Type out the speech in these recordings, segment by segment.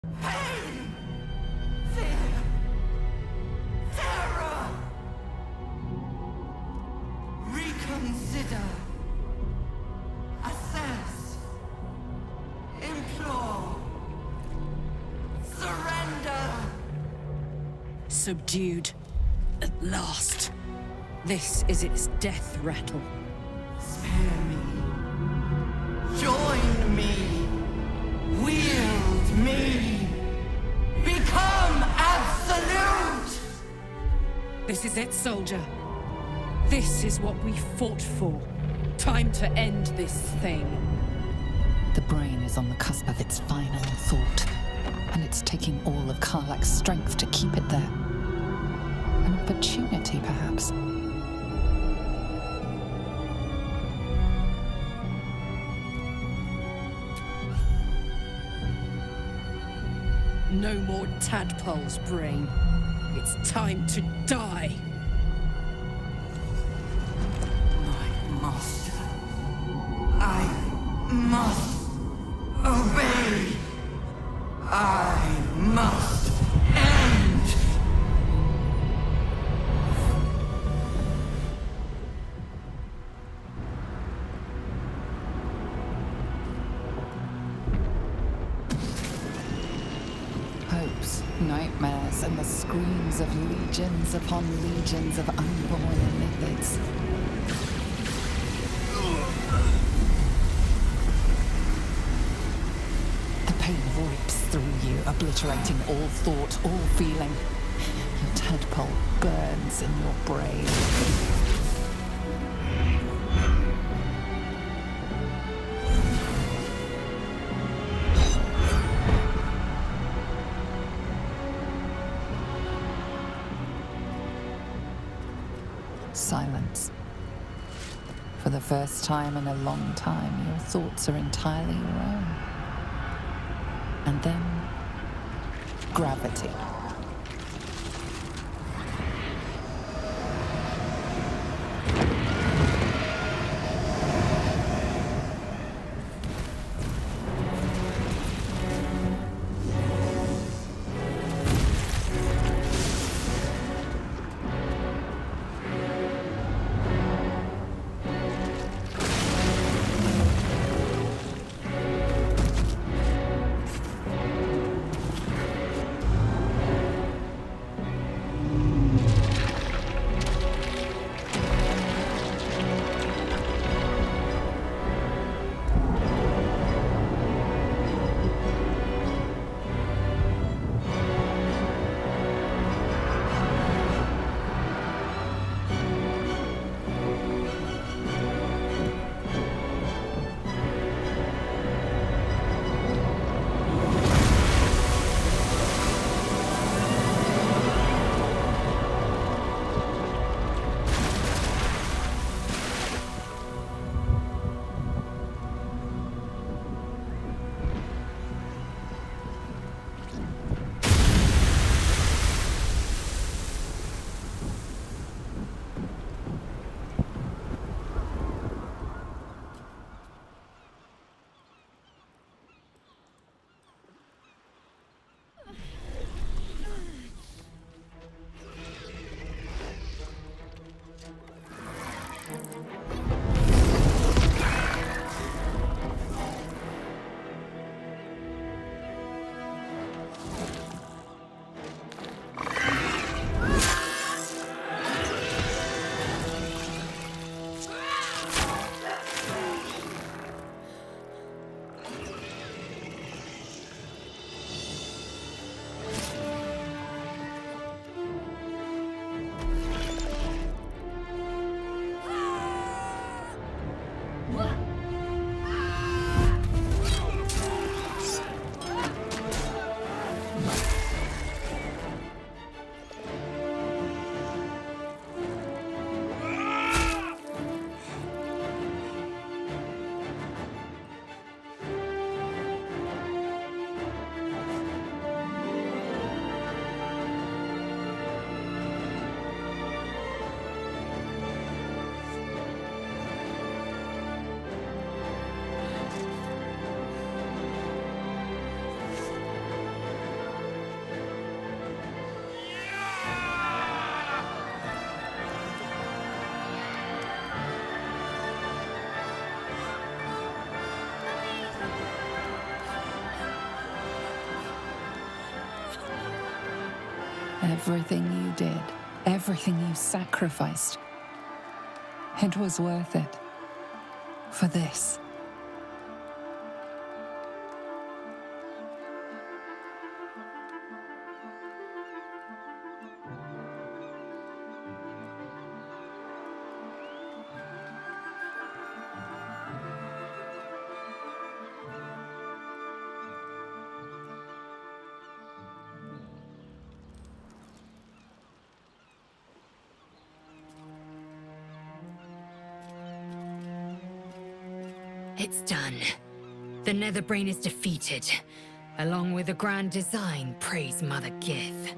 Pain! Fear! Terror! Reconsider. Assess. Implore. Surrender! Subdued. At last. This is its death rattle. Spare me. Join me. Wield me. Become absolute! This is it, soldier. This is what we fought for. Time to end this thing. The brain is on the cusp of its final thought, and it's taking all of Karlach's strength to keep it there. An opportunity, perhaps. No more tadpoles, brain. It's time to die. My master. I must obey. I must end. Hopes, nightmares, and the screams of legions upon legions of unborn iniquids. The pain rips through you, obliterating all thought, all feeling. Your tadpole burns in your brain. Silence. For the first time in a long time, your thoughts are entirely your own. And then, gravity. Everything you did, everything you sacrificed, it was worth it. For this. It's done. The Netherbrain is defeated, along with the grand design, praise Mother Gith.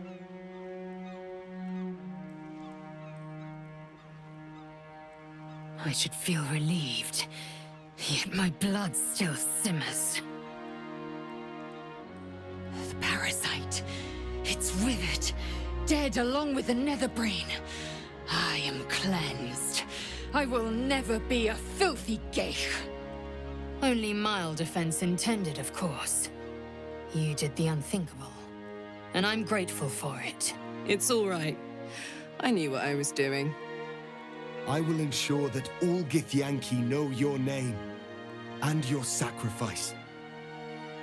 I should feel relieved, yet my blood still simmers. The parasite, it's withered, dead along with the Netherbrain. I am cleansed. I will never be a filthy geich. Only mild offense intended, of course. You did the unthinkable, and I'm grateful for it. It's all right. I knew what I was doing. I will ensure that all Githyanki know your name and your sacrifice.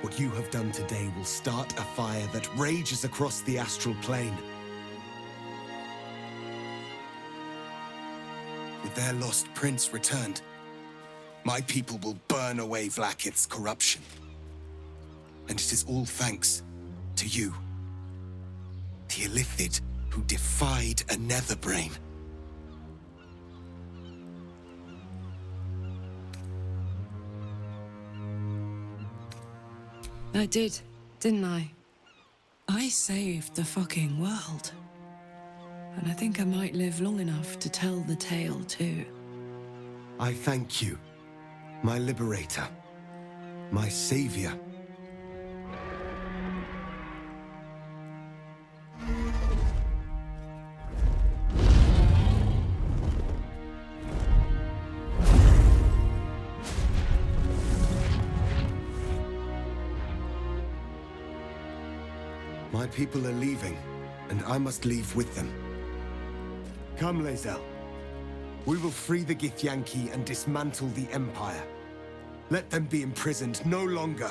What you have done today will start a fire that rages across the astral plane. With their lost prince returned, my people will burn away Vlaakith's corruption. And it is all thanks to you. The Illithid who defied a Netherbrain. I did, didn't I? I saved the fucking world. And I think I might live long enough to tell the tale too. I thank you, my liberator, my savior. My people are leaving, and I must leave with them. Come, Lae'zel. We will free the Githyanki and dismantle the Empire. Let them be imprisoned no longer.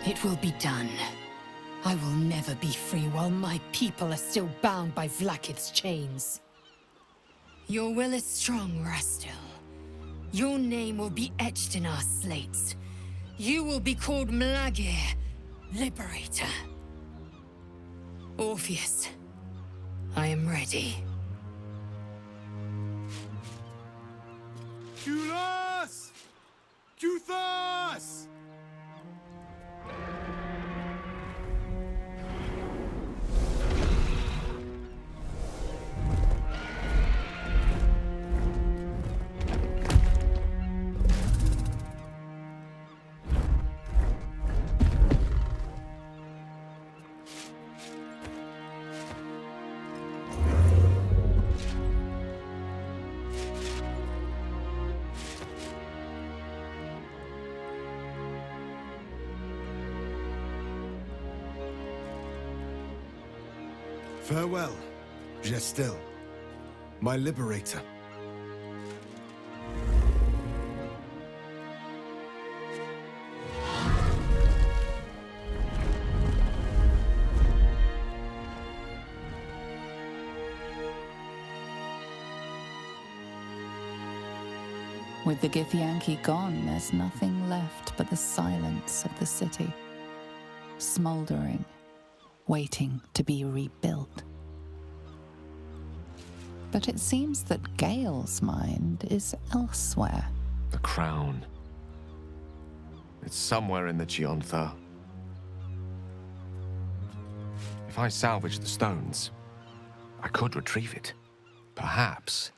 It will be done. I will never be free while my people are still bound by Vlaakith's chains. Your will is strong, Rastil. Your name will be etched in our slates. You will be called Mlagir, Liberator. Orpheus, I am ready. Kulas! Kuthas! Farewell, Gestil, my liberator. With the Githyanki gone, there's nothing left but the silence of the city, smoldering, waiting to be rebuilt. But it seems that Gale's mind is elsewhere. The crown. It's somewhere in the Geontha. If I salvage the stones, I could retrieve it. Perhaps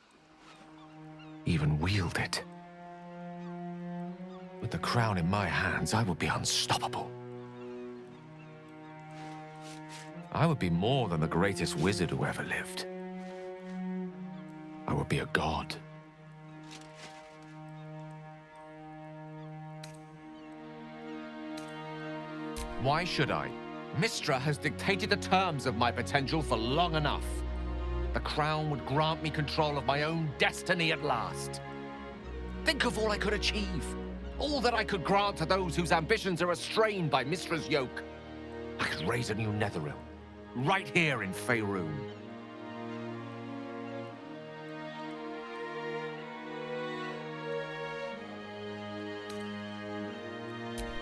even wield it. With the crown in my hands, I will be unstoppable. I would be more than the greatest wizard who ever lived. I would be a god. Why should I? Mystra has dictated the terms of my potential for long enough. The crown would grant me control of my own destiny at last. Think of all I could achieve. All that I could grant to those whose ambitions are restrained by Mystra's yoke. I could raise a new Netherrealm, right here in Faerun.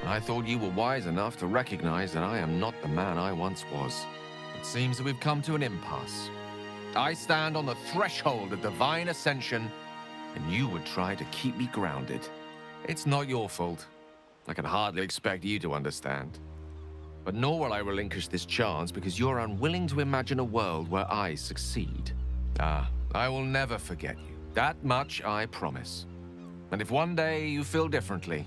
I thought you were wise enough to recognize that I am not the man I once was. It seems that we've come to an impasse. I stand on the threshold of divine ascension, and you would try to keep me grounded. It's not your fault. I can hardly expect you to understand. But nor will I relinquish this chance because you're unwilling to imagine a world where I succeed. I will never forget you. That much I promise. And if one day you feel differently,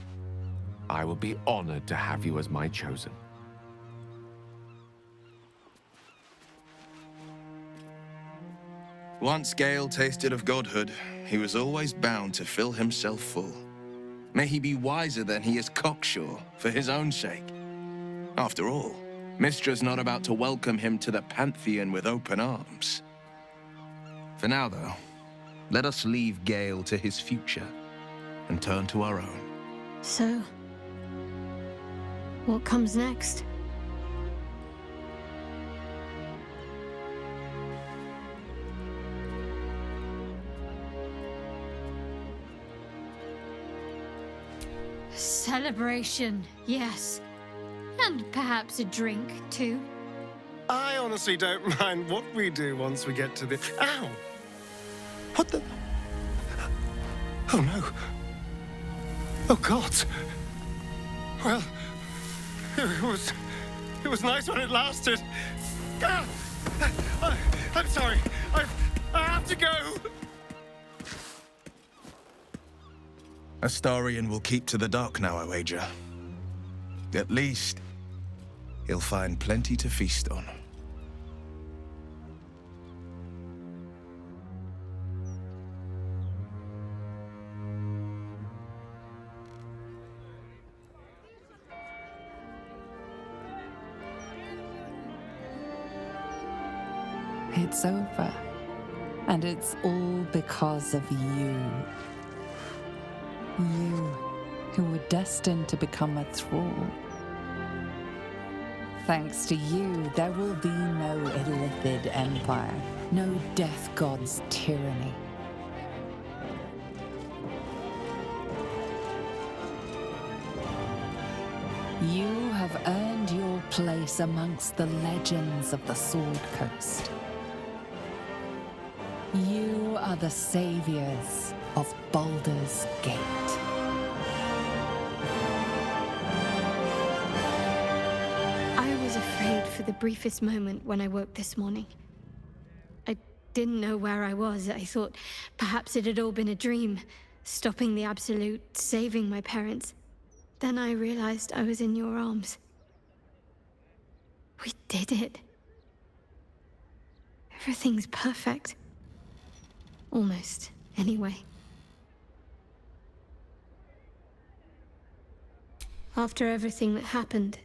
I will be honored to have you as my chosen. Once Gale tasted of godhood, he was always bound to fill himself full. May he be wiser than he is cocksure, for his own sake. After all, Mystra's not about to welcome him to the Pantheon with open arms. For now, though, let us leave Gale to his future and turn to our own. So, what comes next? Celebration, yes. And perhaps a drink, too. I honestly don't mind what we do once we get to the... Ow! What the... Oh, no. Oh, God. Well, it was nice when it lasted. Ah! I'm sorry. I have to go. Astarion will keep to the dark now, I wager. At least, he'll find plenty to feast on. It's over. And it's all because of you. You, who were destined to become a thrall. Thanks to you, there will be no Illithid empire, no death god's tyranny. You have earned your place amongst the legends of the Sword Coast. You are the saviors of Baldur's Gate. I was afraid for the briefest moment when I woke this morning. I didn't know where I was. I thought perhaps it had all been a dream, stopping the Absolute, saving my parents. Then I realized I was in your arms. We did it. Everything's perfect. Almost, anyway. After everything that happened,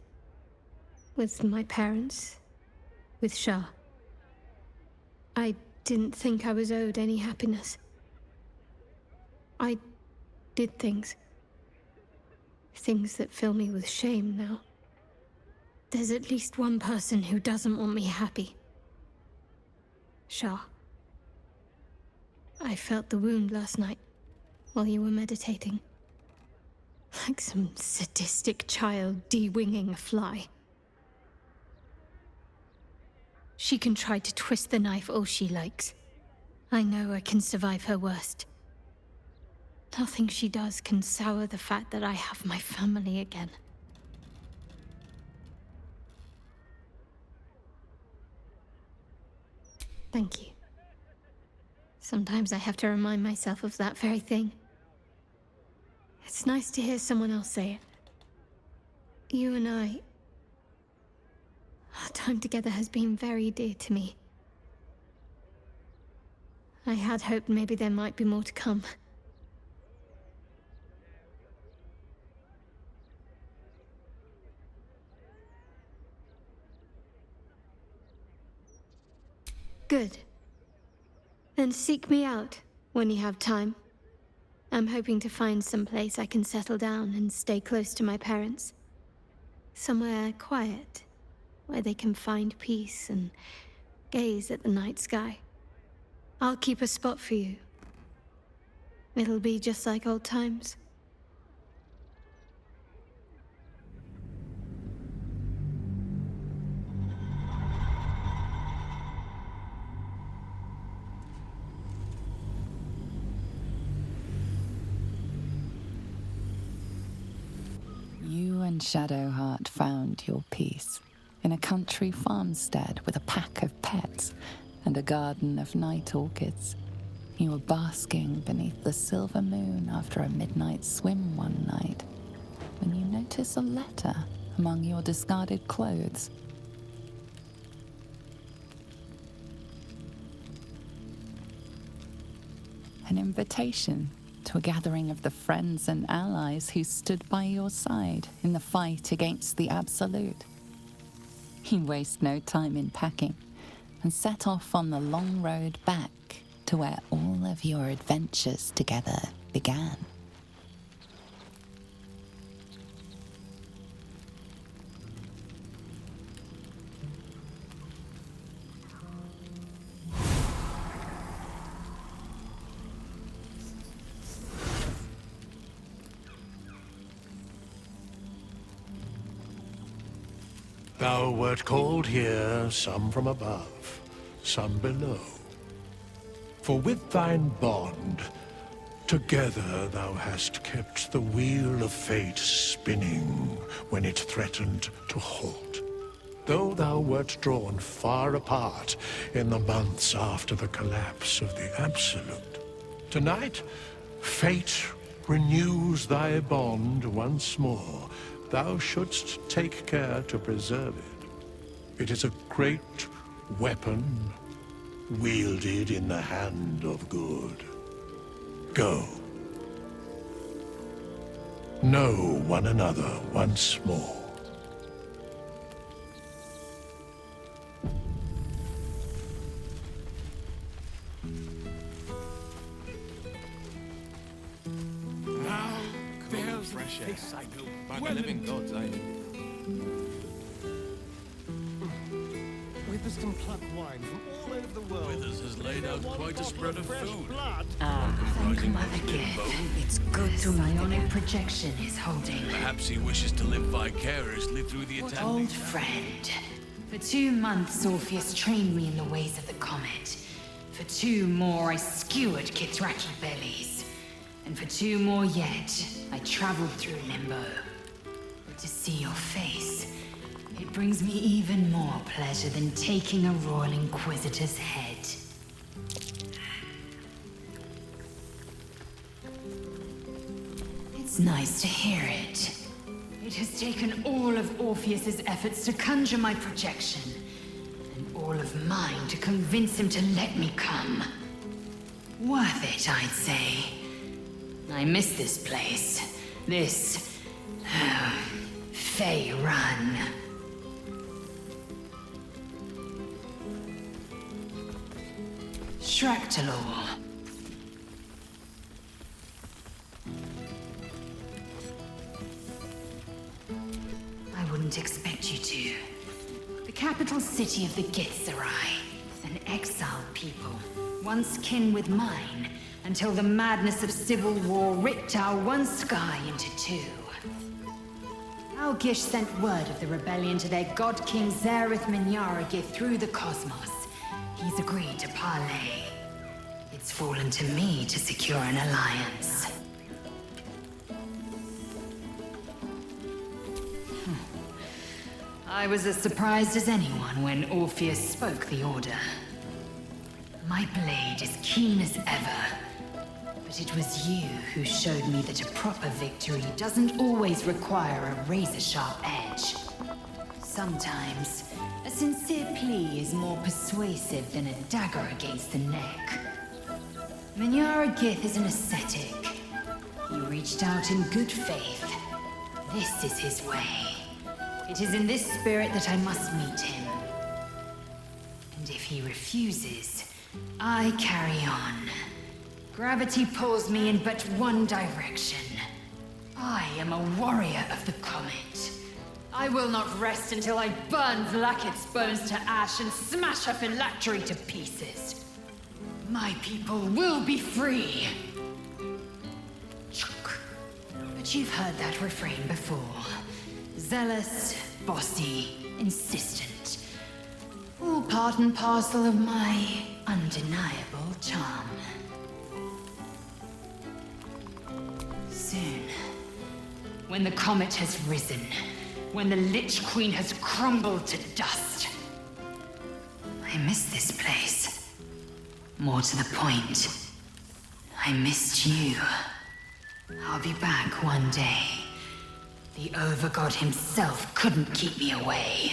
with my parents, with Shah, I didn't think I was owed any happiness. I did things that fill me with shame now. There's at least one person who doesn't want me happy. Shah. I felt the wound last night, while you were meditating. Like some sadistic child de-winging a fly. She can try to twist the knife all she likes. I know I can survive her worst. Nothing she does can sour the fact that I have my family again. Thank you. Sometimes I have to remind myself of that very thing. It's nice to hear someone else say it. You and I are Our time together has been very dear to me. I had hoped maybe there might be more to come. Good. Then seek me out when you have time. I'm hoping to find some place I can settle down and stay close to my parents. Somewhere quiet, where they can find peace and gaze at the night sky. I'll keep a spot for you. It'll be just like old times. You and Shadowheart found your peace in a country farmstead with a pack of pets and a garden of night orchids. You were basking beneath the silver moon after a midnight swim one night when you notice a letter among your discarded clothes. An invitation to a gathering of the friends and allies who stood by your side in the fight against the Absolute. You waste no time in packing and set off on the long road back to where all of your adventures together began. Thou wert called here, some from above, some below. For with thine bond, together thou hast kept the wheel of fate spinning when it threatened to halt. Though thou wert drawn far apart in the months after the collapse of the Absolute, tonight, fate renews thy bond once more. Thou shouldst take care to preserve it. It is a great weapon, wielded in the hand of good. Go. Know one another once more. Fresh air. By the living gods, I do. Witherspoon pluck wine from all over the world. Withers has laid out quite a spread of food. Thank Mother Gift. It's good to my onyx projection is holding. Perhaps he wishes to live vicariously through the attending. Old friend. For 2 months, Orpheus trained me in the ways of the comet. For 2 more, I skewered Kithraki bellies. And for 2 more yet, I traveled through Limbo. But to see your face, it brings me even more pleasure than taking a Royal Inquisitor's head. It's nice to hear it. It has taken all of Orpheus's efforts to conjure my projection, and all of mine to convince him to let me come. Worth it, I'd say. I miss this place. This... Fey Run. Shractalor. I wouldn't expect you to. The capital city of the Githzerai, an exiled people, once kin with mine, until the madness of civil war ripped our one sky into 2. Algish sent word of the rebellion to their god king Zareth Minyaragith through the cosmos. He's agreed to parley. It's fallen to me to secure an alliance. I was as surprised as anyone when Orpheus spoke the order. My blade is keen as ever. But it was you who showed me that a proper victory doesn't always require a razor-sharp edge. Sometimes, a sincere plea is more persuasive than a dagger against the neck. Minyara Gith is an ascetic. He reached out in good faith. This is his way. It is in this spirit that I must meet him. And if he refuses, I carry on. Gravity pulls me in but one direction. I am a warrior of the comet. I will not rest until I burn Vlaakith's bones to ash and smash her phylactery to pieces. My people will be free. But you've heard that refrain before. Zealous, bossy, insistent. All part and parcel of my undeniable charm. Soon, when the comet has risen, when the Lich Queen has crumbled to dust, I miss this place. More to the point, I missed you. I'll be back one day. The Overgod himself couldn't keep me away.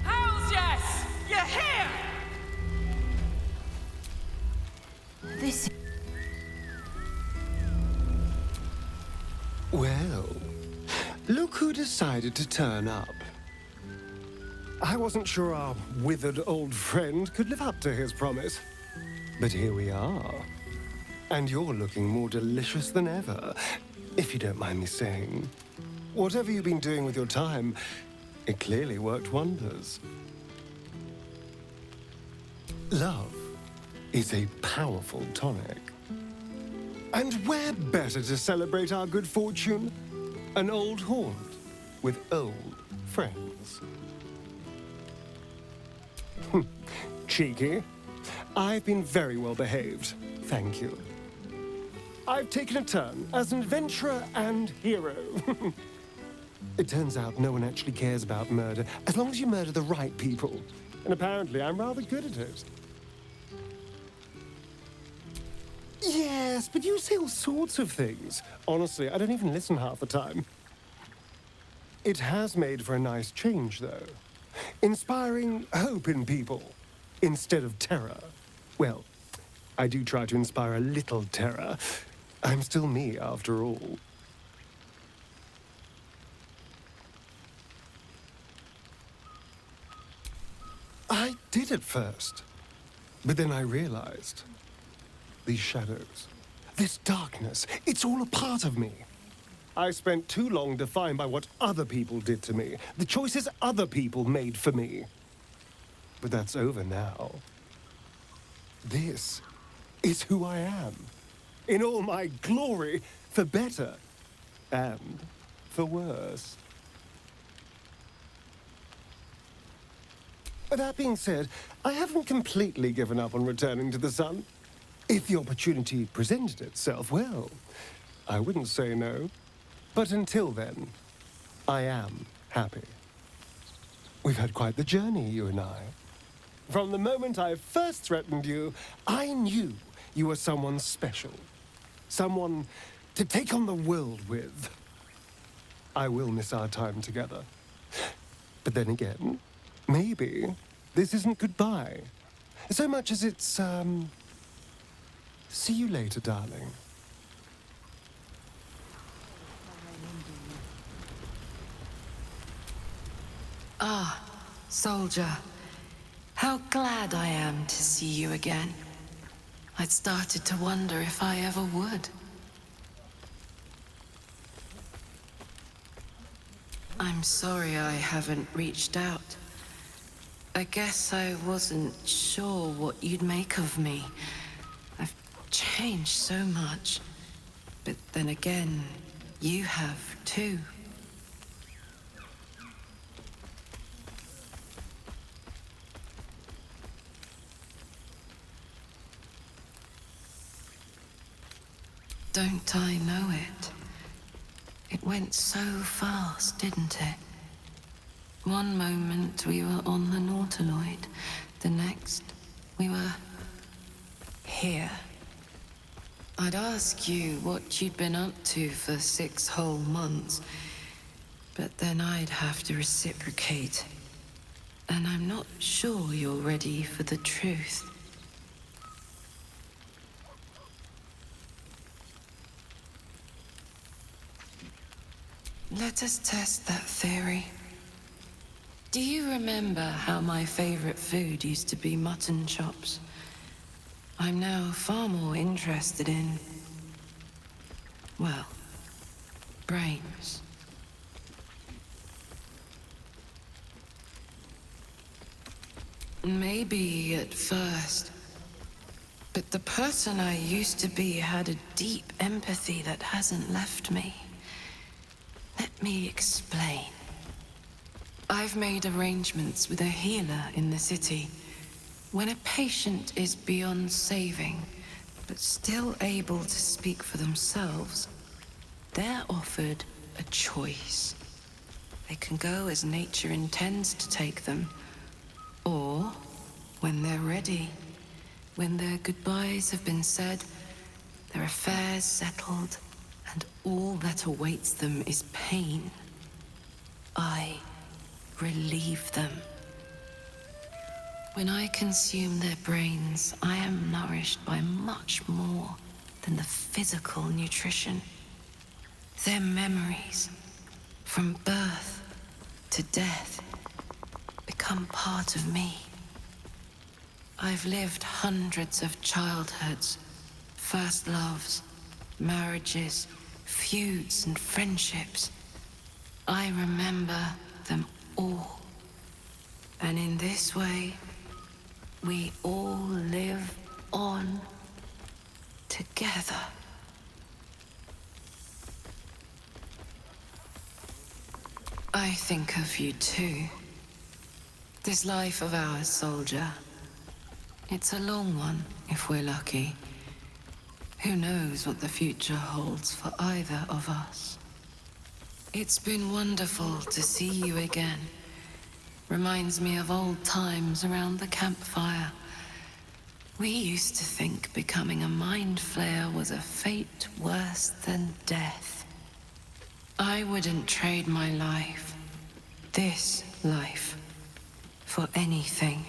Hells yes! You're here! This... Well, look who decided to turn up. I wasn't sure our withered old friend could live up to his promise. But here we are. And you're looking more delicious than ever, if you don't mind me saying. Whatever you've been doing with your time, it clearly worked wonders. Love is a powerful tonic. And where better to celebrate our good fortune? An old haunt with old friends. Cheeky. I've been very well behaved, thank you. I've taken a turn as an adventurer and hero. It turns out no one actually cares about murder, as long as you murder the right people. And apparently I'm rather good at it. Yes, but you say all sorts of things. Honestly, I don't even listen half the time. It has made for a nice change, though. Inspiring hope in people, instead of terror. Well, I do try to inspire a little terror. I'm still me, after all. I did at first, but then I realized these shadows, this darkness, it's all a part of me. I spent too long defined by what other people did to me, the choices other people made for me. But that's over now. This is who I am, in all my glory, for better and for worse. That being said, I haven't completely given up on returning to the sun. If the opportunity presented itself, well, I wouldn't say no. But until then, I am happy. We've had quite the journey, you and I. From the moment I first threatened you, I knew you were someone special. Someone to take on the world with. I will miss our time together. But then again, maybe this isn't goodbye. So much as it's, see you later, darling. Ah, soldier. How glad I am to see you again. I'd started to wonder if I ever would. I'm sorry I haven't reached out. I guess I wasn't sure what you'd make of me. I've changed so much. But then again, you have too. Don't I know it? It went so fast, didn't it? One moment we were on the Nautiloid, the next we were here. I'd ask you what you'd been up to for 6 whole months, but then I'd have to reciprocate. And I'm not sure you're ready for the truth. Let us test that theory. Do you remember how my favorite food used to be mutton chops? I'm now far more interested in, well, brains. Maybe at first, but the person I used to be had a deep empathy that hasn't left me. Let me explain. I've made arrangements with a healer in the city. When a patient is beyond saving, but still able to speak for themselves, they're offered a choice. They can go as nature intends to take them, or when they're ready, when their goodbyes have been said, their affairs settled, and all that awaits them is pain, I relieve them. When I consume their brains, I am nourished by much more than the physical nutrition. Their memories, from birth to death, become part of me. I've lived hundreds of childhoods, first loves, marriages, feuds and friendships. I remember them all. And in this way, we all live on together. I think of you too. This life of ours, soldier. It's a long one, if we're lucky. Who knows what the future holds for either of us? It's been wonderful to see you again. Reminds me of old times around the campfire. We used to think becoming a mind flayer was a fate worse than death. I wouldn't trade my life, this life, for anything.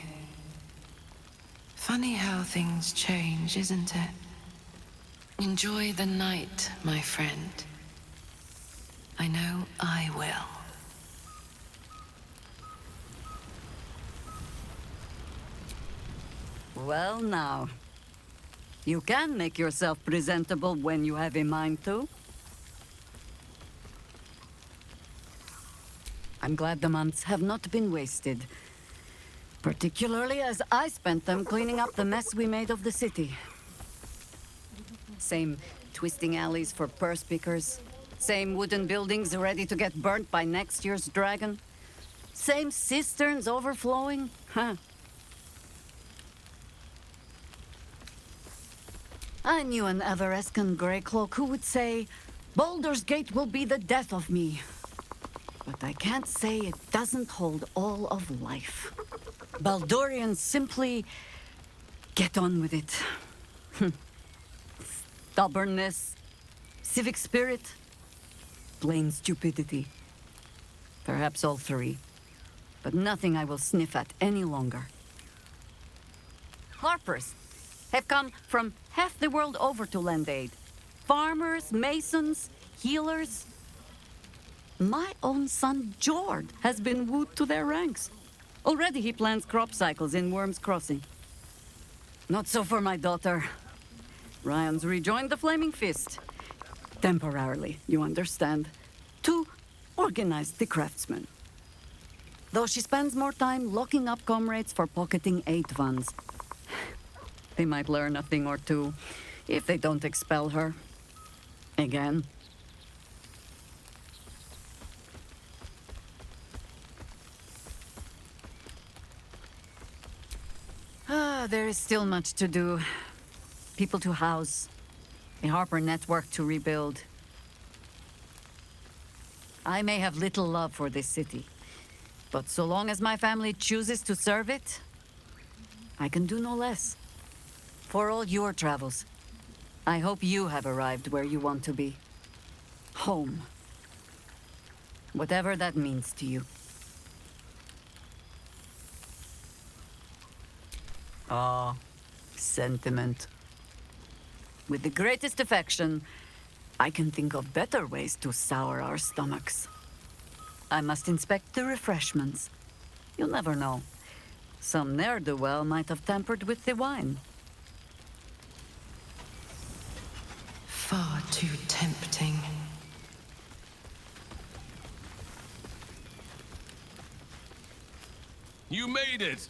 Funny how things change, isn't it? Enjoy the night, my friend. I know I will. Well now, you can make yourself presentable when you have a mind to. I'm glad the months have not been wasted. Particularly as I spent them cleaning up the mess we made of the city. Same twisting alleys for purse pickers. Same wooden buildings ready to get burnt by next year's dragon. Same cisterns overflowing, huh? I knew an Everescan Greycloak who would say, Baldur's Gate will be the death of me. But I can't say it doesn't hold all of life. Baldurians simply get on with it. Stubbornness, civic spirit, plain stupidity. Perhaps all three, but nothing I will sniff at any longer. Harpers have come from half the world over to lend aid. Farmers, masons, healers. My own son, Jord, has been wooed to their ranks. Already he plans crop cycles in Worm's Crossing. Not so for my daughter. Ryan's rejoined the Flaming Fist. Temporarily, you understand. To organize the craftsmen. Though she spends more time locking up comrades for pocketing aid funds. They might learn a thing or two, if they don't expel her. Again. There is still much to do. People to house. A Harper network to rebuild. I may have little love for this city, but so long as my family chooses to serve it, I can do no less. For all your travels, I hope you have arrived where you want to be. Home. Whatever that means to you. Ah, sentiment. With the greatest affection, I can think of better ways to sour our stomachs. I must inspect the refreshments. You'll never know. Some ne'er-do-well might have tampered with the wine. Far too tempting. You made it!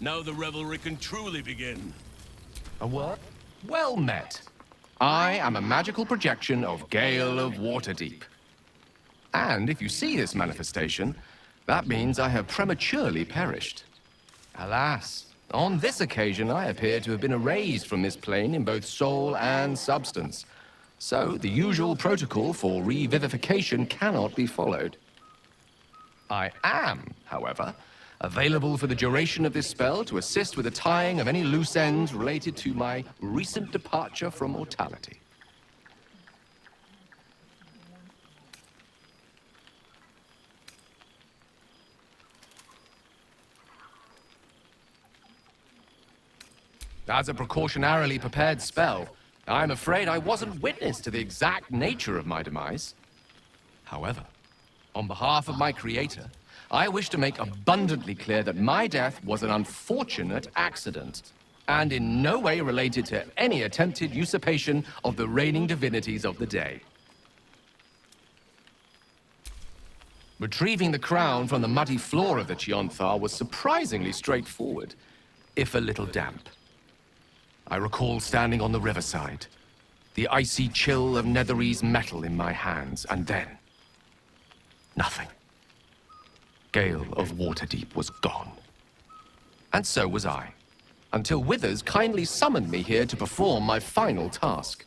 Now the revelry can truly begin. A what? Well met. I am a magical projection of Gale of Waterdeep. And if you see this manifestation, that means I have prematurely perished. Alas, on this occasion I appear to have been erased from this plane in both soul and substance. So the usual protocol for revivification cannot be followed. I am, however, available for the duration of this spell to assist with the tying of any loose ends related to my recent departure from mortality. As a precautionarily prepared spell, I'm afraid I wasn't witness to the exact nature of my demise. However, on behalf of my creator, I wish to make abundantly clear that my death was an unfortunate accident, and in no way related to any attempted usurpation of the reigning divinities of the day. Retrieving the crown from the muddy floor of the Chionthar was surprisingly straightforward, if a little damp. I recall standing on the riverside, the icy chill of Netherese metal in my hands, and then nothing. Gale of Waterdeep was gone. And so was I, until Withers kindly summoned me here to perform my final task.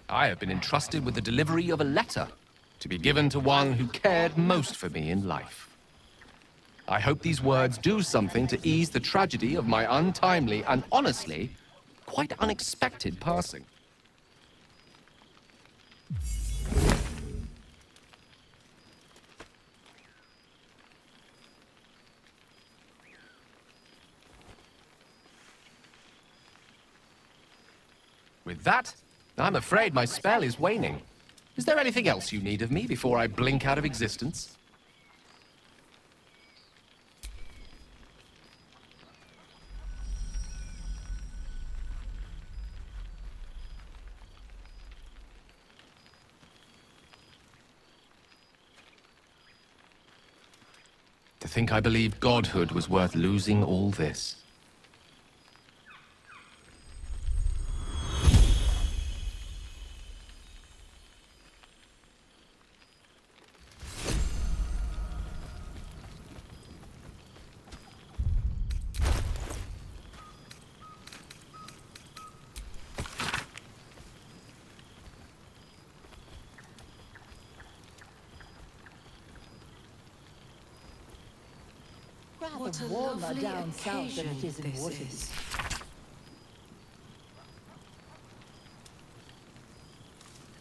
I have been entrusted with the delivery of a letter to be given to one who cared most for me in life. I hope these words do something to ease the tragedy of my untimely and honestly, quite unexpected passing. With that, I'm afraid my spell is waning. Is there anything else you need of me before I blink out of existence? To think I believed godhood was worth losing all this. What a lovely down south than it is in Waterdeep.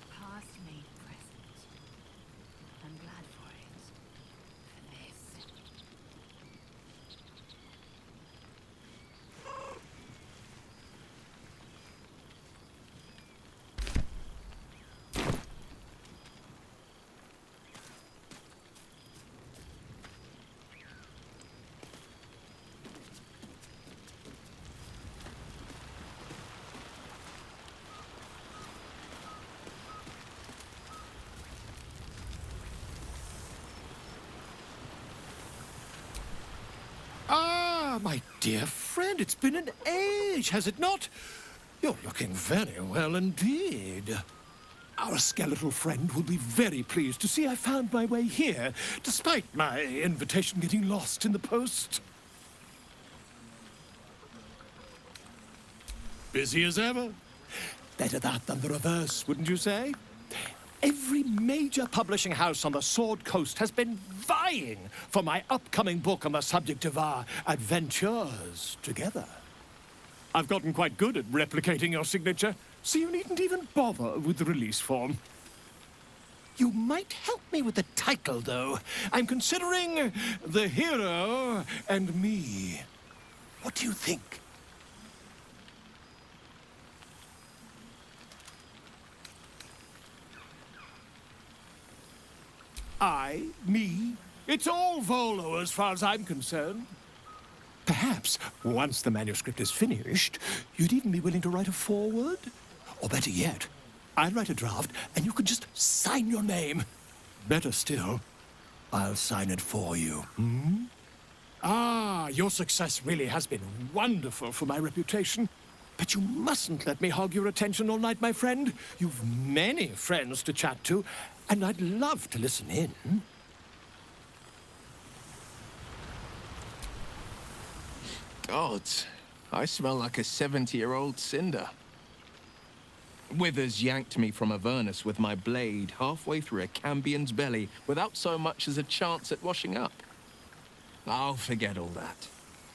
Past made present. I'm glad for it. For this. Ah, my dear friend, it's been an age, has it not? You're looking very well indeed. Our skeletal friend will be very pleased to see I found my way here, despite my invitation getting lost in the post. Busy as ever. Better that than the reverse, wouldn't you say? Every major publishing house on the Sword Coast has been vying for my upcoming book on the subject of our adventures together. I've gotten quite good at replicating your signature. so you needn't even bother with the release form. You might help me with the title, though. I'm considering The Hero and Me. What do you think? Me. It's all Volo as far as I'm concerned. Perhaps, once the manuscript is finished, you'd even be willing to write a foreword? Or better yet, I'll write a draft and you can just sign your name. Better still, I'll sign it for you. Hmm? Ah, your success really has been wonderful for my reputation. But you mustn't let me hog your attention all night, my friend. You've many friends to chat to, and I'd love to listen in. God, I smell like a 70-year-old cinder. Withers yanked me from Avernus with my blade halfway through a Cambion's belly without so much as a chance at washing up. I'll forget all that.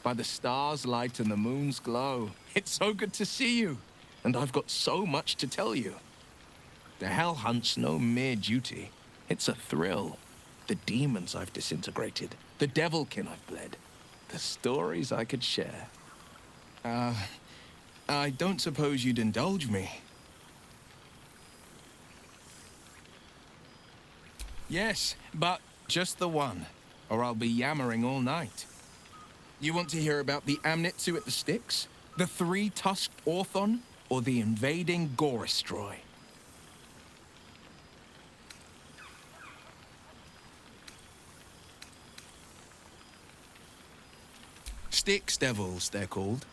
By the stars' light and the moon's glow, it's so good to see you, and I've got so much to tell you. The Hell Hunt's no mere duty. It's a thrill. The demons I've disintegrated, the devilkin I've bled, the stories I could share. I don't suppose you'd indulge me. Yes, but just the one, or I'll be yammering all night. You want to hear about the Amnitsu at the Styx, the three-tusked Orthon, or the invading Goristroy? Styx devils, they're called.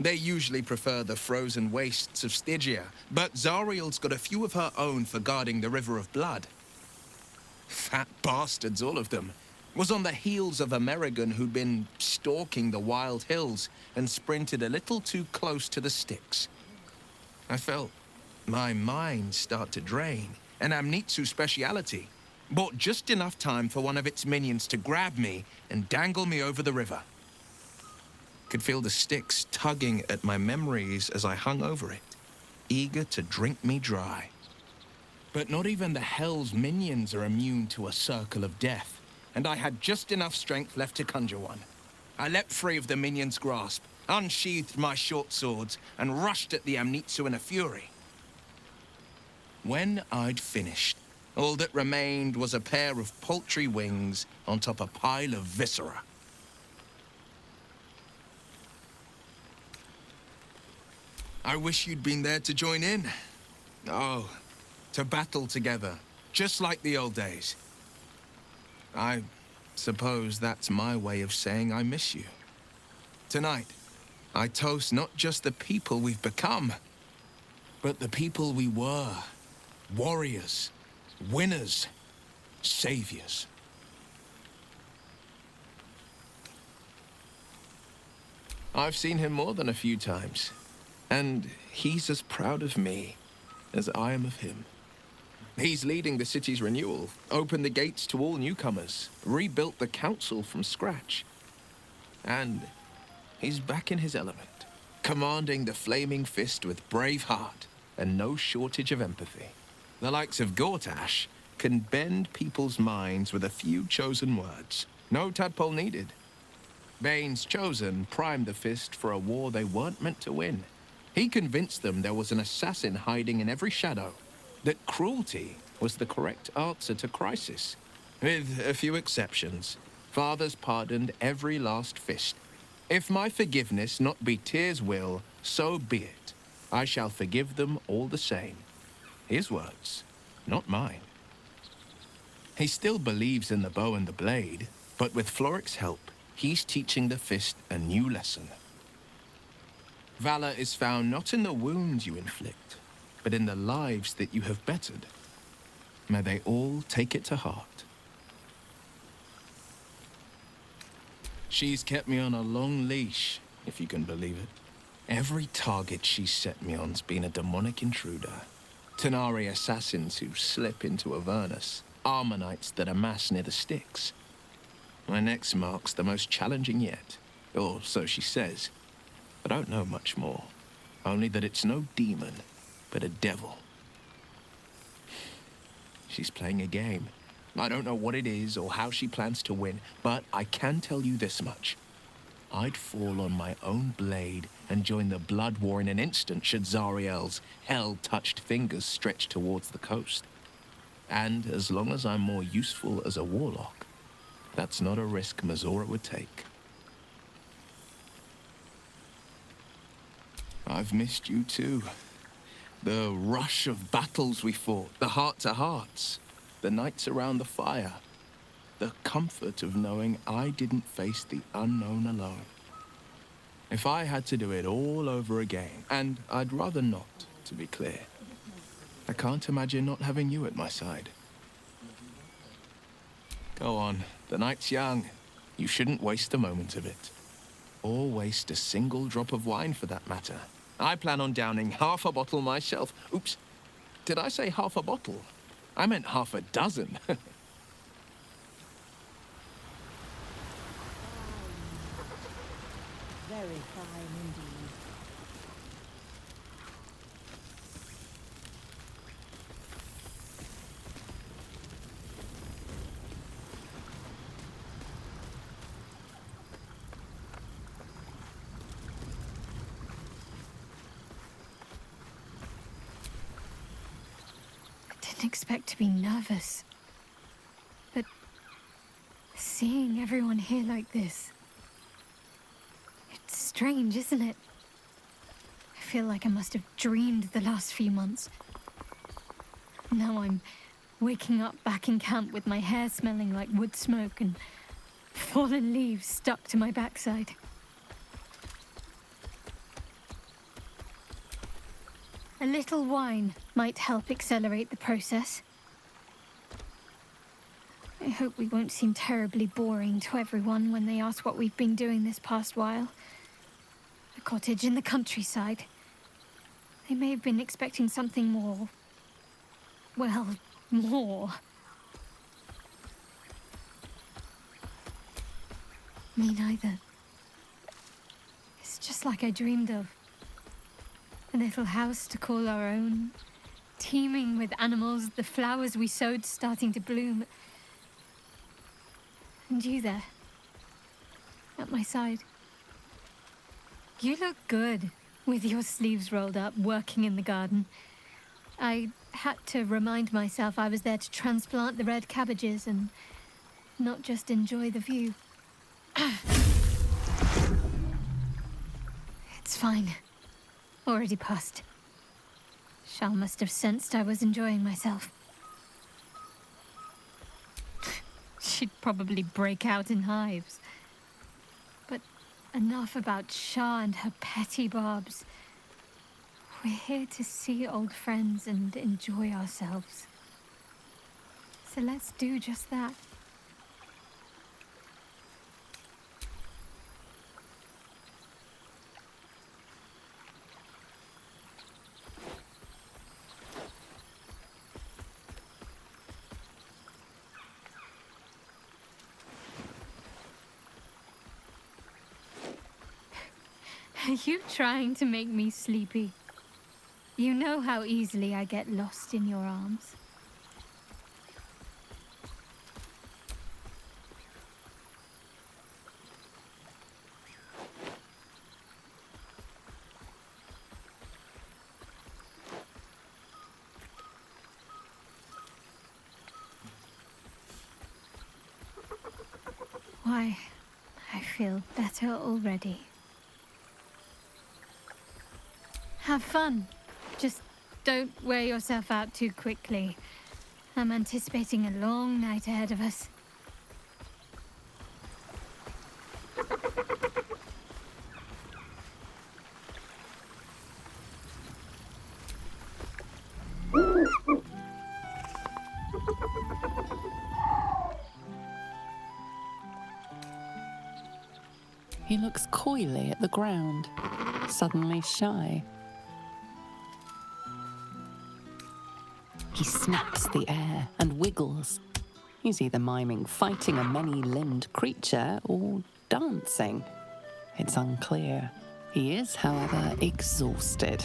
They usually prefer the frozen wastes of Stygia, but Zariel's got a few of her own for guarding the River of Blood. Fat bastards, all of them. Was on the heels of Amerigan who'd been stalking the wild hills and sprinted a little too close to the Styx. I felt my mind start to drain, an Amnitsu speciality. Bought just enough time for one of its minions to grab me and dangle me over the river. Could feel the Styx tugging at my memories as I hung over it, eager to drink me dry. But not even the Hell's minions are immune to a circle of death, and I had just enough strength left to conjure one. I leapt free of the minion's grasp, unsheathed my short swords, and rushed at the Amnitsu in a fury. When I'd finished, all that remained was a pair of paltry wings on top a pile of viscera. I wish you'd been there to join in. Oh, to battle together, just like the old days. I suppose that's my way of saying I miss you. Tonight, I toast not just the people we've become, but the people we were. Warriors, winners, saviors. I've seen him more than a few times, and he's as proud of me as I am of him. He's leading the city's renewal, opened the gates to all newcomers, rebuilt the council from scratch. And he's back in his element, commanding the Flaming Fist with brave heart and no shortage of empathy. The likes of Gortash can bend people's minds with a few chosen words. No tadpole needed. Bane's Chosen primed the Fist for a war they weren't meant to win. He convinced them there was an assassin hiding in every shadow, that cruelty was the correct answer to crisis. With a few exceptions, fathers pardoned every last fist. If my forgiveness not be Tyr's will, so be it. I shall forgive them all the same. His words, not mine. He still believes in the bow and the blade, but with Floric's help, he's teaching the Fist a new lesson. Valor is found not in the wounds you inflict, but in the lives that you have bettered. May they all take it to heart. She's kept me on a long leash, if you can believe it. Every target she's set me on's been a demonic intruder. Tenari assassins who slip into Avernus, Armonites that amass near the Styx. My next mark's the most challenging yet, or so she says. I don't know much more, only that it's no demon, but a devil. She's playing a game. I don't know what it is or how she plans to win, but I can tell you this much. I'd fall on my own blade and join the blood war in an instant should Zariel's hell-touched fingers stretch towards the coast. And as long as I'm more useful as a warlock, that's not a risk Mazora would take. I've missed you too. The rush of battles we fought, the heart-to-hearts, the nights around the fire, the comfort of knowing I didn't face the unknown alone. If I had to do it all over again, and I'd rather not, to be clear, I can't imagine not having you at my side. Go on, the night's young. You shouldn't waste a moment of it. Or waste a single drop of wine for that matter. I plan on downing half a bottle myself. Oops, did I say half a bottle? I meant half a dozen. Very fine indeed. I didn't expect to be nervous. But seeing everyone here like this, it's strange, isn't it? I feel like I must have dreamed the last few months. Now I'm waking up back in camp with my hair smelling like wood smoke and fallen leaves stuck to my backside. A little wine might help accelerate the process. I hope we won't seem terribly boring to everyone when they ask what we've been doing this past while. A cottage in the countryside. They may have been expecting something more... well, more. Me neither. It's just like I dreamed of. A little house to call our own, teeming with animals, the flowers we sowed starting to bloom. And you there, at my side. You look good, with your sleeves rolled up, working in the garden. I had to remind myself I was there to transplant the red cabbages and not just enjoy the view. It's fine. Already passed. Shal must have sensed I was enjoying myself. She'd probably break out in hives. But enough about Shah and her petty barbs. We're here to see old friends and enjoy ourselves. So let's do just that. Are you trying to make me sleepy? You know how easily I get lost in your arms. Why, I feel better already. Have fun. Just don't wear yourself out too quickly. I'm anticipating a long night ahead of us. He looks coyly at the ground, suddenly shy. He snaps the air and wiggles. He's either miming fighting a many-limbed creature or dancing. It's unclear. He is, however, exhausted.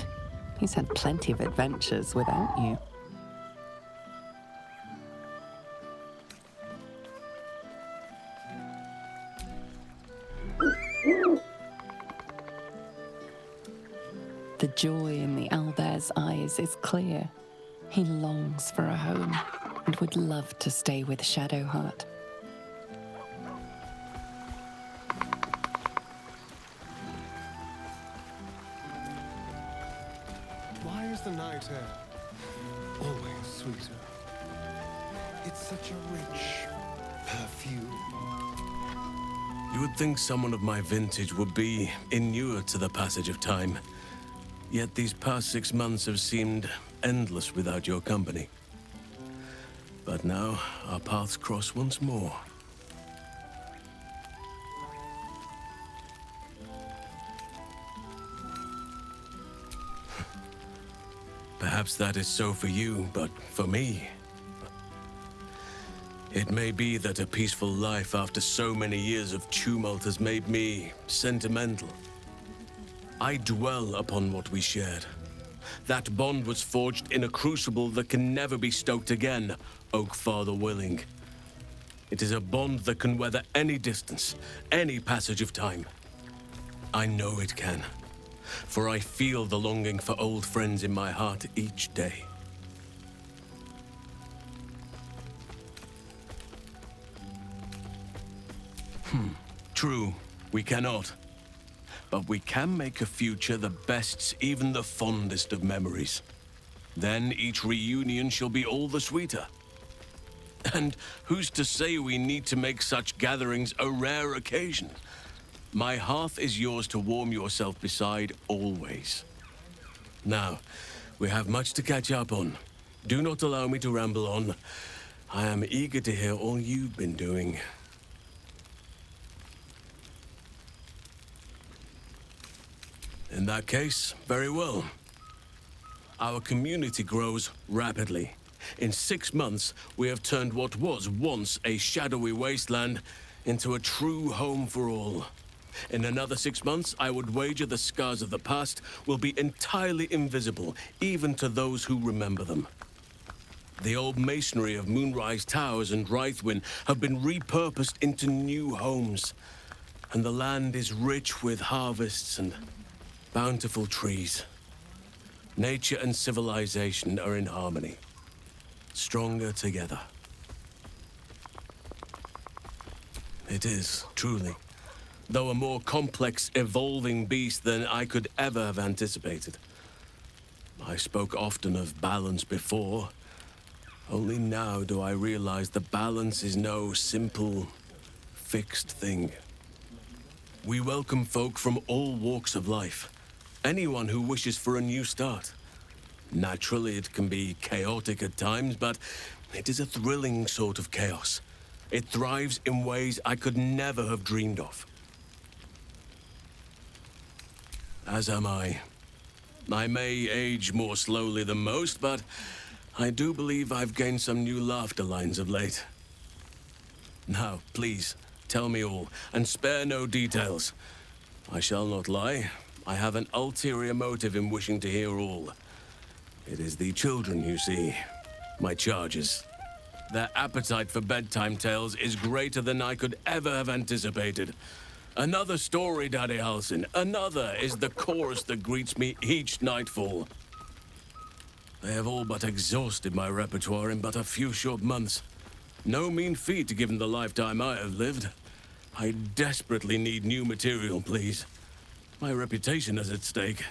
He's had plenty of adventures without you. The joy in the owlbear's eyes is clear. He longs for a home and would love to stay with Shadowheart. Why is the night air always sweeter? It's such a rich perfume. You would think someone of my vintage would be inured to the passage of time. Yet these past 6 months have seemed endless without your company. But now, our paths cross once more. Perhaps that is so for you, but for me... It may be that a peaceful life after so many years of tumult has made me sentimental. I dwell upon what we shared. That bond was forged in a crucible that can never be stoked again, Oak Father willing. It is a bond that can weather any distance, any passage of time. I know it can, for I feel the longing for old friends in my heart each day. True, we cannot. But we can make a future that bests even the fondest of memories. Then each reunion shall be all the sweeter. And who's to say we need to make such gatherings a rare occasion? My hearth is yours to warm yourself beside always. Now, we have much to catch up on. Do not allow me to ramble on. I am eager to hear all you've been doing. In that case, very well. Our community grows rapidly. In 6 months, we have turned what was once a shadowy wasteland into a true home for all. In another 6 months, I would wager the scars of the past will be entirely invisible, even to those who remember them. The old masonry of Moonrise Towers and Wraithwin have been repurposed into new homes, and the land is rich with harvests and bountiful trees. Nature and civilization are in harmony, stronger together. It is, truly, though a more complex, evolving beast than I could ever have anticipated. I spoke often of balance before. Only now do I realize the balance is no simple, fixed thing. We welcome folk from all walks of life. Anyone who wishes for a new start. Naturally, it can be chaotic at times, but it is a thrilling sort of chaos. It thrives in ways I could never have dreamed of. As am I. I may age more slowly than most, but I do believe I've gained some new laughter lines of late. Now, please, tell me all, and spare no details. I shall not lie. I have an ulterior motive in wishing to hear all. It is the children, you see. My charges. Their appetite for bedtime tales is greater than I could ever have anticipated. Another story, Daddy Halsin. Another is the chorus that greets me each nightfall. They have all but exhausted my repertoire in but a few short months. No mean feat given the lifetime I have lived. I desperately need new material, please. My reputation is at stake.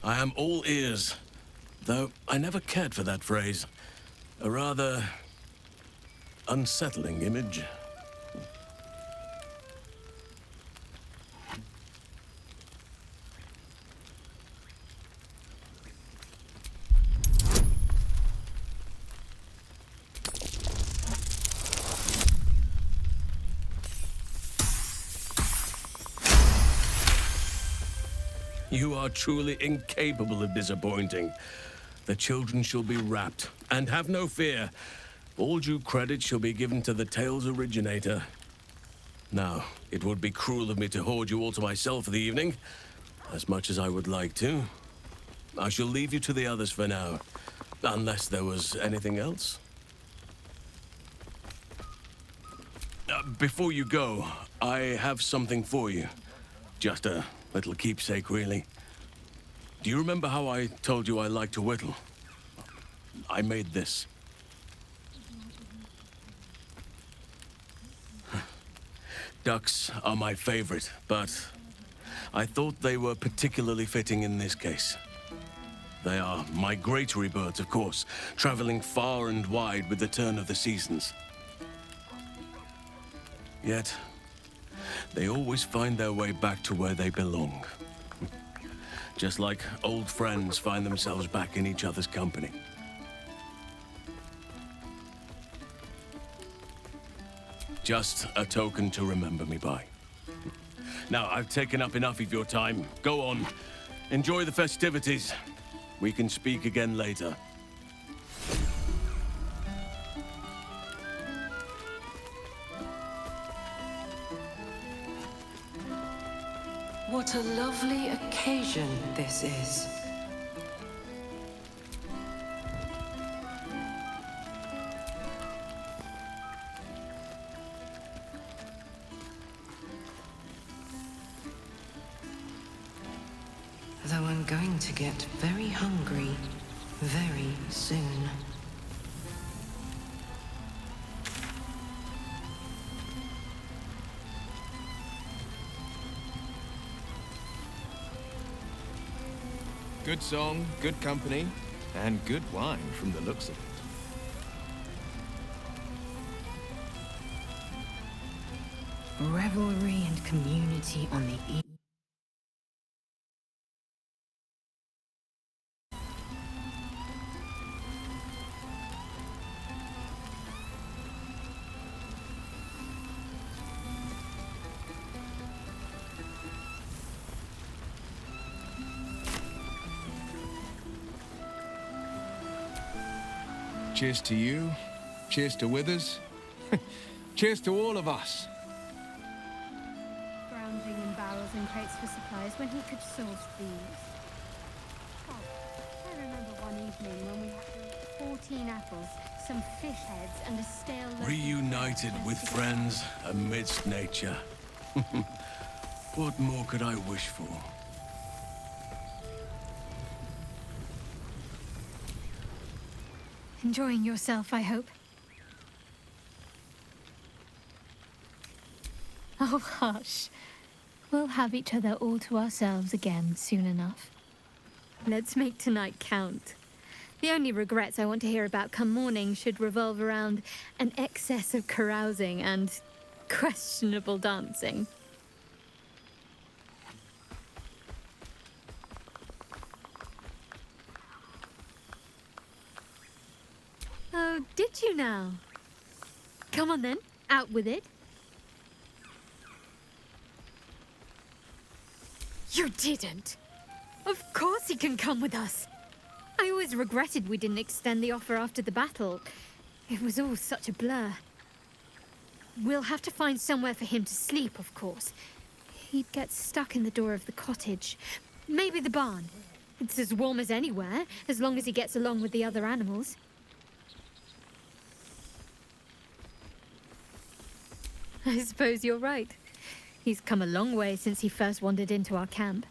I am all ears, though I never cared for that phrase. A rather unsettling image. You are truly incapable of disappointing. The children shall be wrapped, and have no fear. All due credit shall be given to the tale's originator. Now, it would be cruel of me to hoard you all to myself for the evening, as much as I would like to. I shall leave you to the others for now, unless there was anything else. Before you go, I have something for you. Just a little keepsake, really. Do you remember how I told you I like to whittle? I made this. Ducks are my favorite, but I thought they were particularly fitting in this case. They are migratory birds, of course, traveling far and wide with the turn of the seasons. Yet, they always find their way back to where they belong. Just like old friends find themselves back in each other's company. Just a token to remember me by. Now, I've taken up enough of your time. Go on. Enjoy the festivities. We can speak again later. What a lovely occasion this is. Though I'm going to get very hungry very soon. Good song, good company, and good wine from the looks of it. Revelry and community on the Cheers to you. Cheers to Withers. Cheers to all of us. Scrounging in barrels and crates for supplies when he could source these. Oh, I remember one evening when we had 14 apples, some fish heads, and a stale... Reunited with friends amidst nature. What more could I wish for? Enjoying yourself, I hope. Oh, hush. We'll have each other all to ourselves again soon enough. Let's make tonight count. The only regrets I want to hear about come morning should revolve around an excess of carousing and questionable dancing. Oh, did you now? Come on then, out with it. You didn't! Of course he can come with us! I always regretted we didn't extend the offer after the battle. It was all such a blur. We'll have to find somewhere for him to sleep, of course. He'd get stuck in the door of the cottage. Maybe the barn. It's as warm as anywhere, as long as he gets along with the other animals. I suppose you're right. He's come a long way since he first wandered into our camp.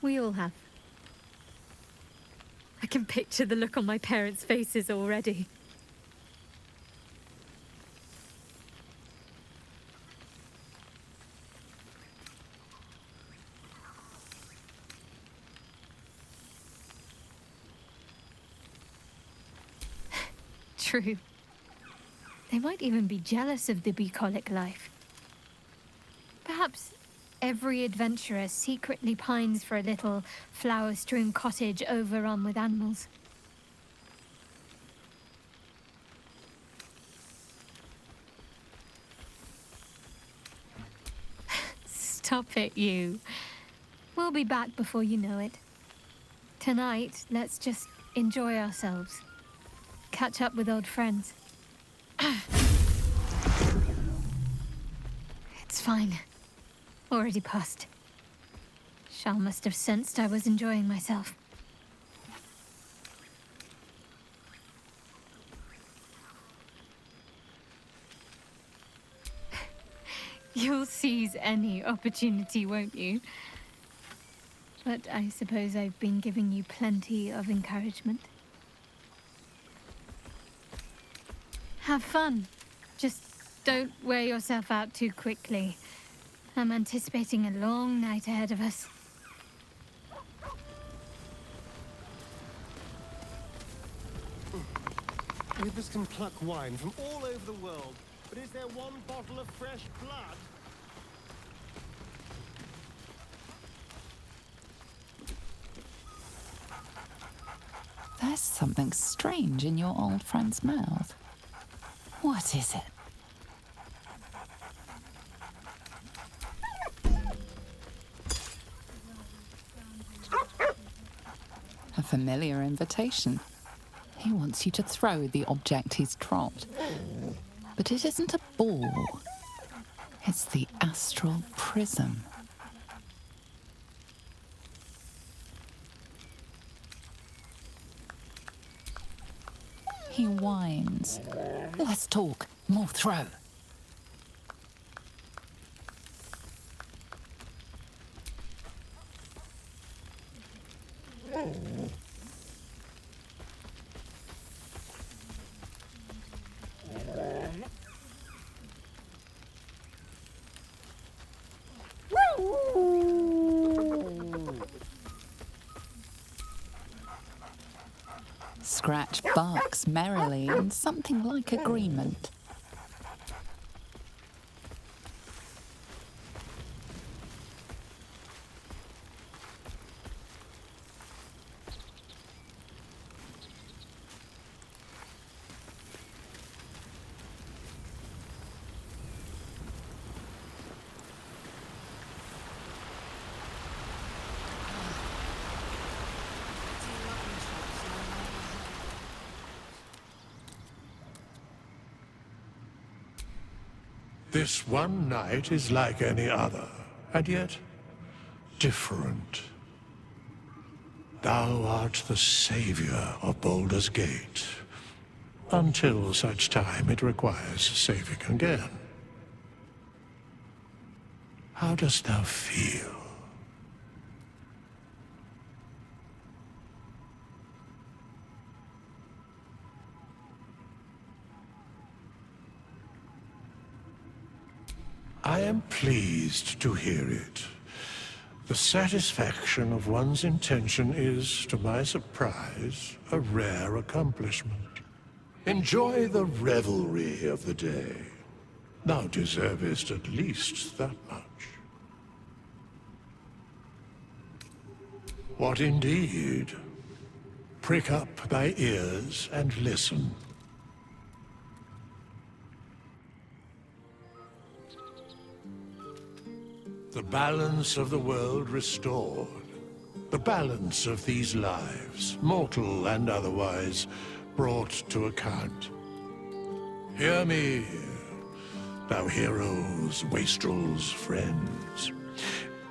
We all have. I can picture the look on my parents' faces already. True. They might even be jealous of the bucolic life. Perhaps every adventurer secretly pines for a little flower-strewn cottage overrun with animals. Stop it, you. We'll be back before you know it. Tonight, let's just enjoy ourselves. Catch up with old friends. It's fine. Already passed. Shal must have sensed I was enjoying myself. You'll seize any opportunity, won't you? But I suppose I've been giving you plenty of encouragement. Have fun. Just don't wear yourself out too quickly. I'm anticipating a long night ahead of us. Rivers can pluck wine from all over the world, but is there one bottle of fresh blood? There's something strange in your old friend's mouth. What is it? A familiar invitation. He wants you to throw the object he's dropped. But it isn't a ball. It's the astral prism. He whines. Less talk, more throw. Scratch barks merrily in something like agreement. This one night is like any other, and yet different. Thou art the savior of Baldur's Gate, until such time it requires saving again. How dost thou feel? I am pleased to hear it. The satisfaction of one's intention is, to my surprise, a rare accomplishment. Enjoy the revelry of the day. Thou deservest at least that much. What indeed? Prick up thy ears and listen. The balance of the world restored. The balance of these lives, mortal and otherwise, brought to account. Hear me, thou heroes, wastrels, friends.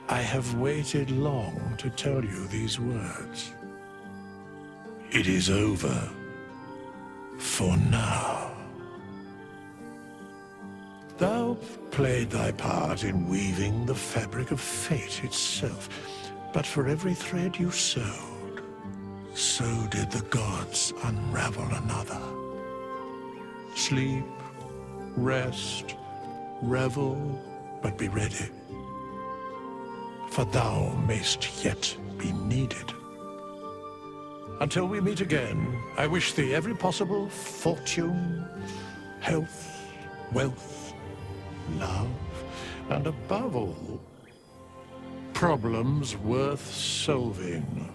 I have waited long to tell you these words. It is over. For now. Thou played thy part in weaving the fabric of fate itself, but for every thread you sewed, so did the gods unravel another. Sleep, rest, revel, but be ready, for thou mayst yet be needed. Until we meet again, I wish thee every possible fortune, health, wealth, love, and above all, problems worth solving.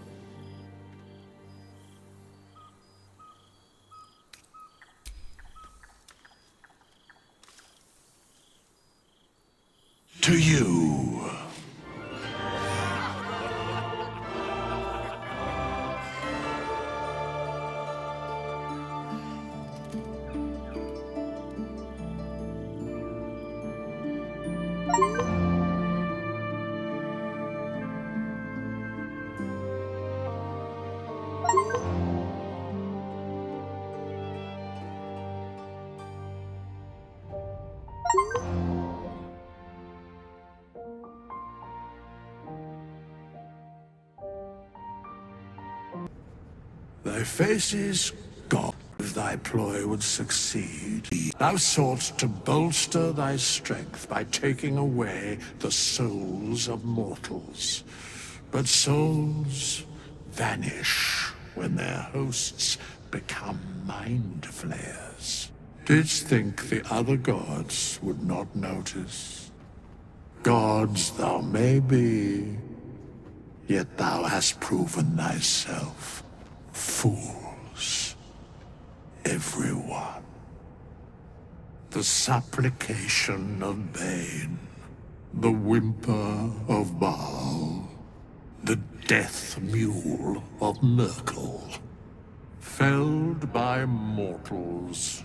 To you. Thy faces gone, if thy ploy would succeed. Thou soughtst to bolster thy strength by taking away the souls of mortals. But souls vanish when their hosts become mind flayers. Didst think the other gods would not notice? Gods thou may be, yet thou hast proven thyself fools, everyone. The supplication of Bane, the whimper of Baal, the death mule of Merkel. Felled by mortals,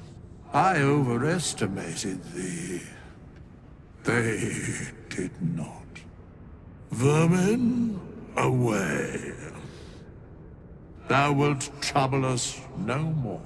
I overestimated thee. They did not. Vermin, away. Thou wilt trouble us no more.